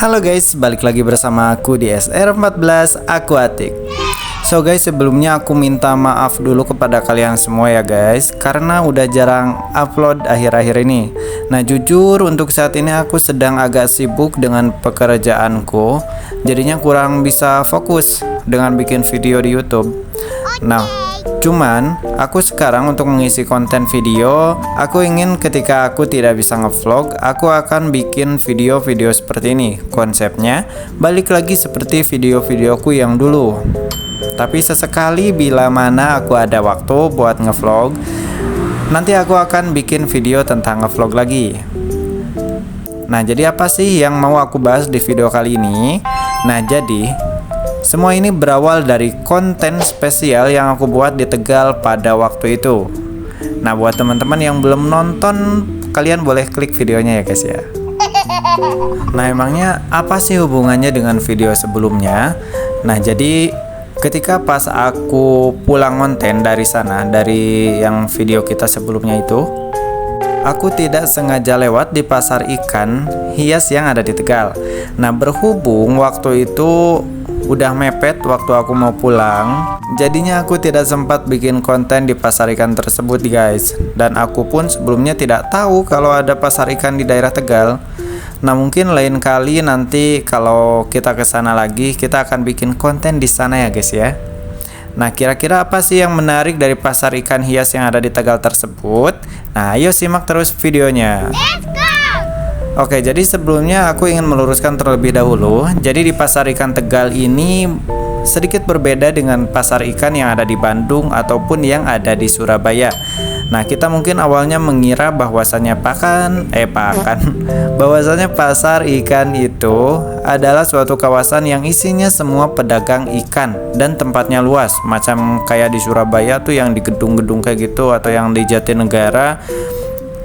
Halo guys, balik lagi bersama aku di SR14 Aquatic. So guys, sebelumnya aku minta maaf dulu kepada kalian semua ya guys, karena udah jarang upload akhir-akhir ini. Nah jujur untuk saat ini aku sedang agak sibuk dengan pekerjaanku, jadinya kurang bisa fokus dengan bikin video di YouTube. Nah cuman aku sekarang untuk mengisi konten video, aku ingin ketika aku tidak bisa ngevlog, aku akan bikin video-video seperti ini. Konsepnya balik lagi seperti video-videoku yang dulu, tapi sesekali bila mana aku ada waktu buat ngevlog, nanti aku akan bikin video tentang ngevlog lagi. Nah jadi apa sih yang mau aku bahas di video kali ini? Nah jadi semua ini berawal dari konten spesial yang aku buat di Tegal pada waktu itu. Nah buat teman-teman yang belum nonton, kalian boleh klik videonya ya guys ya. Nah emangnya apa sih hubungannya dengan video sebelumnya? Nah jadi ketika pas aku pulang konten dari sana, dari yang video kita sebelumnya itu, aku tidak sengaja lewat di pasar ikan hias yang ada di Tegal. Nah berhubung waktu itu udah mepet waktu aku mau pulang, jadinya aku tidak sempat bikin konten di pasar ikan tersebut guys. Dan aku pun sebelumnya tidak tahu kalau ada pasar ikan di daerah Tegal. Nah mungkin lain kali nanti kalau kita ke sana lagi, kita akan bikin konten di sana ya guys ya. Nah kira-kira apa sih yang menarik dari pasar ikan hias yang ada di Tegal tersebut? Nah ayo simak terus videonya. Oke, jadi sebelumnya aku ingin meluruskan terlebih dahulu. Jadi di pasar ikan Tegal ini sedikit berbeda dengan pasar ikan yang ada di Bandung ataupun yang ada di Surabaya. Nah, kita mungkin awalnya mengira bahwasannya bahwasannya pasar ikan itu adalah suatu kawasan yang isinya semua pedagang ikan dan tempatnya luas, macam kayak di Surabaya tuh yang di gedung-gedung kayak gitu, atau yang di Jatinegara,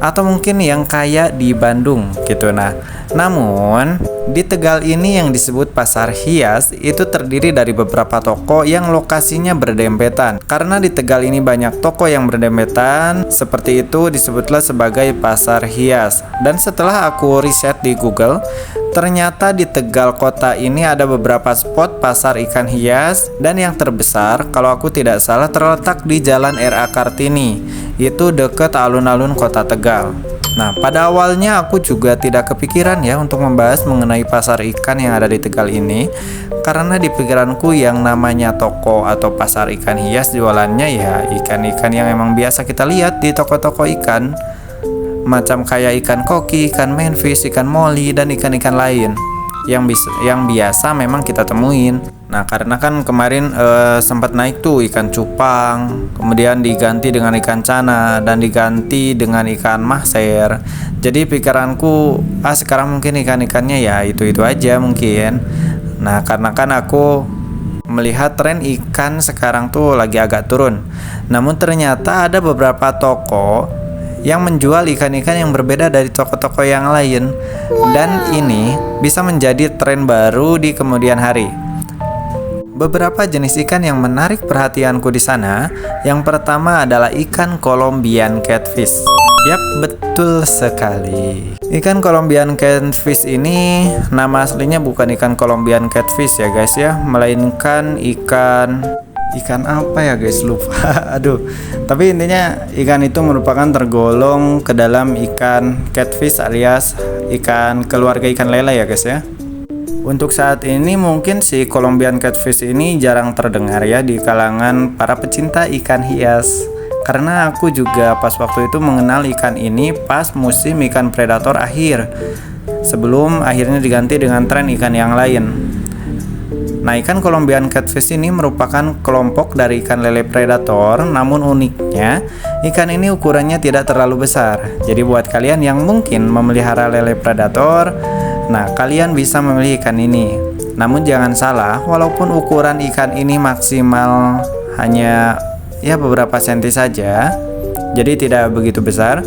atau mungkin yang kayak di Bandung gitu. Nah, namun di Tegal ini yang disebut pasar hias itu terdiri dari beberapa toko yang lokasinya berdempetan. Karena di Tegal ini banyak toko yang berdempetan, seperti itu disebutlah sebagai pasar hias. Dan setelah aku riset di Google, ternyata di Tegal kota ini ada beberapa spot pasar ikan hias, dan yang terbesar kalau aku tidak salah terletak di Jalan RA Kartini, itu deket alun-alun kota Tegal. Nah pada awalnya aku juga tidak kepikiran ya untuk membahas mengenai pasar ikan yang ada di Tegal ini, karena di pikiranku yang namanya toko atau pasar ikan hias jualannya ya ikan-ikan yang emang biasa kita lihat di toko-toko ikan, macam kayak ikan koki, ikan manfish, ikan moli, dan ikan-ikan lain yang biasa memang kita temuin. Nah karena kan kemarin sempat naik tuh ikan cupang, kemudian diganti dengan ikan cana, dan diganti dengan ikan mahser. Jadi pikiranku sekarang mungkin ikan-ikannya ya itu-itu aja mungkin. Nah karena kan aku melihat tren ikan sekarang tuh lagi agak turun, namun ternyata ada beberapa toko yang menjual ikan-ikan yang berbeda dari toko-toko yang lain. Dan ini bisa menjadi tren baru di kemudian hari. Beberapa jenis ikan yang menarik perhatianku di sana, yang pertama adalah ikan Colombian catfish. Yap, betul sekali. Ikan Colombian catfish ini nama aslinya bukan ikan Colombian catfish ya guys ya, melainkan ikan apa ya guys, lupa. Aduh. Tapi intinya ikan itu merupakan tergolong ke dalam ikan catfish alias ikan keluarga ikan lele ya guys ya. Untuk saat ini mungkin si Colombian catfish ini jarang terdengar ya di kalangan para pecinta ikan hias. Karena aku juga pas waktu itu mengenal ikan ini pas musim ikan predator akhir, sebelum akhirnya diganti dengan tren ikan yang lain. Nah ikan Colombian catfish ini merupakan kelompok dari ikan lele predator, namun uniknya ikan ini ukurannya tidak terlalu besar. Jadi buat kalian yang mungkin memelihara lele predator, nah kalian bisa memilih ikan ini. Namun jangan salah, walaupun ukuran ikan ini maksimal hanya ya beberapa senti saja, jadi tidak begitu besar,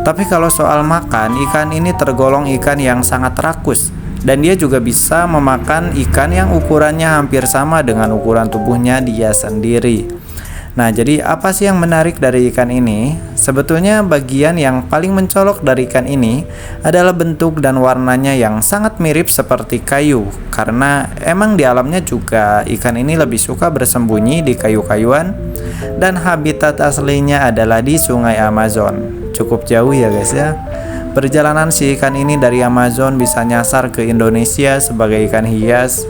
tapi kalau soal makan, ikan ini tergolong ikan yang sangat rakus. Dan dia juga bisa memakan ikan yang ukurannya hampir sama dengan ukuran tubuhnya dia sendiri. Nah, jadi apa sih yang menarik dari ikan ini? Sebetulnya bagian yang paling mencolok dari ikan ini adalah bentuk dan warnanya yang sangat mirip seperti kayu. Karena emang di alamnya juga ikan ini lebih suka bersembunyi di kayu-kayuan dan habitat aslinya adalah di Sungai Amazon. Cukup jauh ya guys ya. Perjalanan si ikan ini dari Amazon bisa nyasar ke Indonesia sebagai ikan hias.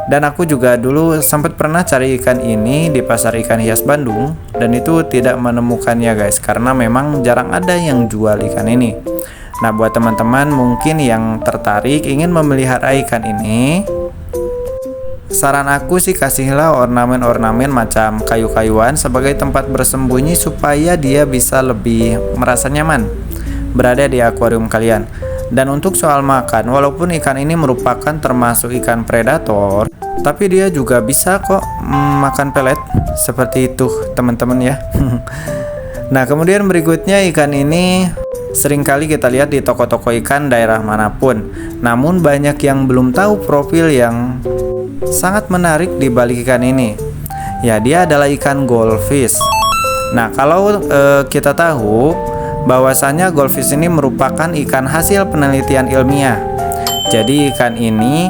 Dan aku juga dulu sempat pernah cari ikan ini di pasar ikan hias Bandung dan itu tidak menemukannya guys, karena memang jarang ada yang jual ikan ini. Nah, buat teman-teman mungkin yang tertarik ingin memelihara ikan ini, saran aku sih kasihlah ornamen-ornamen macam kayu-kayuan sebagai tempat bersembunyi supaya dia bisa lebih merasa nyaman berada di akuarium kalian. Dan untuk soal makan, walaupun ikan ini merupakan termasuk ikan predator, tapi dia juga bisa kok makan pelet seperti itu teman-teman ya. Nah, kemudian berikutnya ikan ini seringkali kita lihat di toko-toko ikan daerah manapun. Namun banyak yang belum tahu profil yang sangat menarik di balik ikan ini. Ya, dia adalah ikan goldfish. Nah, kalau kita tahu bahwasanya goldfish ini merupakan ikan hasil penelitian ilmiah. Jadi ikan ini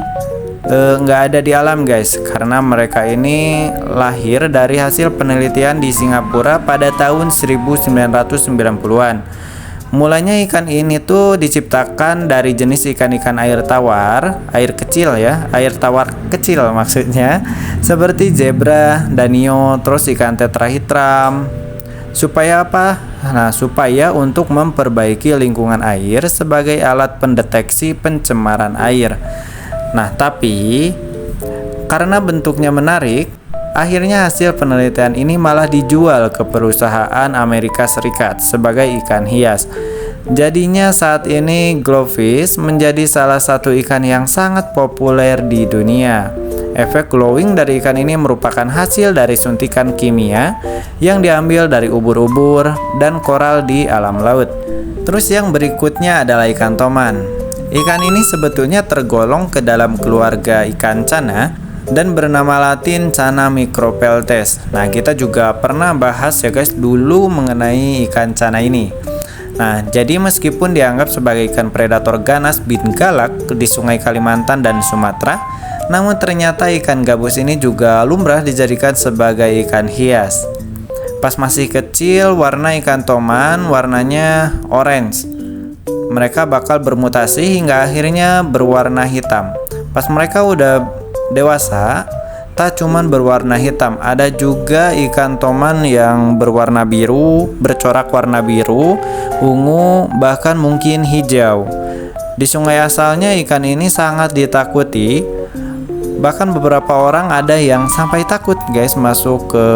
nggak ada di alam guys, karena mereka ini lahir dari hasil penelitian di Singapura pada tahun 1990-an. Mulanya ikan ini tuh diciptakan dari jenis ikan-ikan air tawar, air kecil ya, air tawar kecil maksudnya, seperti zebra, danio, terus ikan tetrahedram. Supaya apa? Nah, supaya untuk memperbaiki lingkungan air sebagai alat pendeteksi pencemaran air. Nah, tapi karena bentuknya menarik, akhirnya hasil penelitian ini malah dijual ke perusahaan Amerika Serikat sebagai ikan hias. Jadinya saat ini goldfish menjadi salah satu ikan yang sangat populer di dunia. Efek glowing dari ikan ini merupakan hasil dari suntikan kimia yang diambil dari ubur-ubur dan koral di alam laut. Terus yang berikutnya adalah ikan toman. Ikan ini sebetulnya tergolong ke dalam keluarga ikan cana dan bernama latin Channa micropeltes. Nah, kita juga pernah bahas ya guys dulu mengenai ikan cana ini. Nah, jadi meskipun dianggap sebagai ikan predator ganas bin galak di Sungai Kalimantan dan Sumatera, namun ternyata ikan gabus ini juga lumrah dijadikan sebagai ikan hias. Pas masih kecil, warna ikan toman warnanya orange. Mereka bakal bermutasi hingga akhirnya berwarna hitam. Pas mereka udah dewasa, tak cuman berwarna hitam, ada juga ikan toman yang berwarna biru, bercorak warna biru, ungu, bahkan mungkin hijau. Di sungai asalnya ikan ini sangat ditakuti. Bahkan beberapa orang ada yang sampai takut guys masuk ke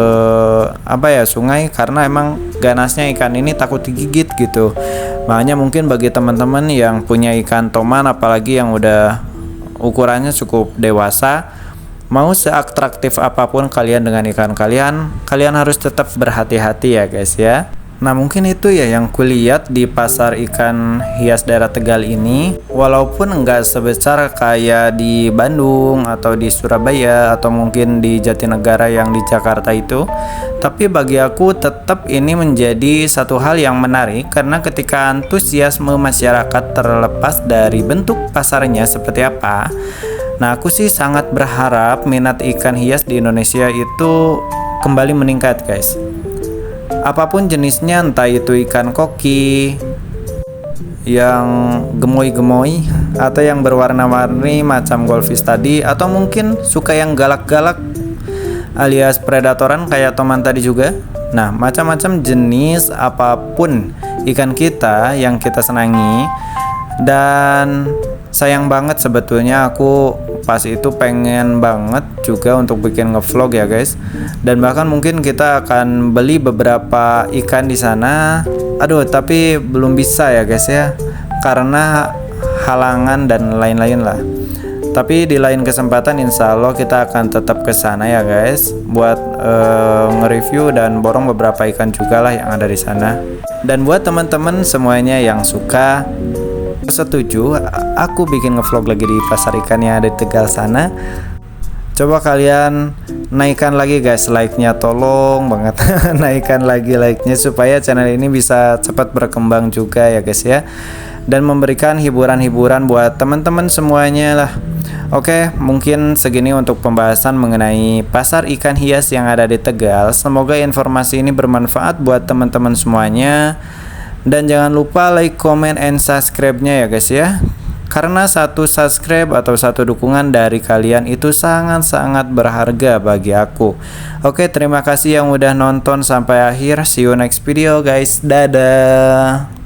sungai karena emang ganasnya ikan ini takut digigit gitu. Makanya mungkin bagi teman-teman yang punya ikan toman, apalagi yang udah ukurannya cukup dewasa, mau seatraktif apapun kalian dengan ikan kalian harus tetap berhati-hati ya guys ya. Nah, mungkin itu ya yang kulihat di pasar ikan hias daerah Tegal ini. Walaupun enggak sebesar kayak di Bandung atau di Surabaya atau mungkin di Jatinegara yang di Jakarta itu, tapi bagi aku tetap ini menjadi satu hal yang menarik karena ketika antusiasme masyarakat terlepas dari bentuk pasarnya seperti apa. Nah, aku sih sangat berharap minat ikan hias di Indonesia itu kembali meningkat guys. Apapun jenisnya, entah itu ikan koki yang gemoy-gemoy atau yang berwarna-warni macam goldfish tadi, atau mungkin suka yang galak-galak alias predatoran kayak toman tadi juga. Nah, macam-macam jenis apapun ikan kita yang kita senangi. Dan sayang banget sebetulnya aku pas itu pengen banget juga untuk bikin ngevlog ya guys. Dan bahkan mungkin kita akan beli beberapa ikan di sana. Aduh, tapi belum bisa ya guys ya, karena halangan dan lain-lain lah. Tapi di lain kesempatan insya Allah kita akan tetap ke sana ya guys, buat nge-review dan borong beberapa ikan juga lah yang ada di sana. Dan buat teman-teman semuanya yang suka, setuju aku bikin ngevlog lagi di pasar ikan yang ada di Tegal sana, Coba kalian naikkan lagi guys like-nya, tolong banget naikkan lagi like-nya supaya channel ini bisa cepat berkembang juga ya guys ya, dan memberikan hiburan-hiburan buat teman-teman semuanya lah. Oke, mungkin segini untuk pembahasan mengenai pasar ikan hias yang ada di Tegal. Semoga informasi ini bermanfaat buat teman-teman semuanya, dan jangan lupa like, comment, and subscribe-nya ya guys ya. Karena satu subscribe atau satu dukungan dari kalian itu sangat-sangat berharga bagi aku. Oke, terima kasih yang udah nonton sampai akhir. See you next video guys. Dadah.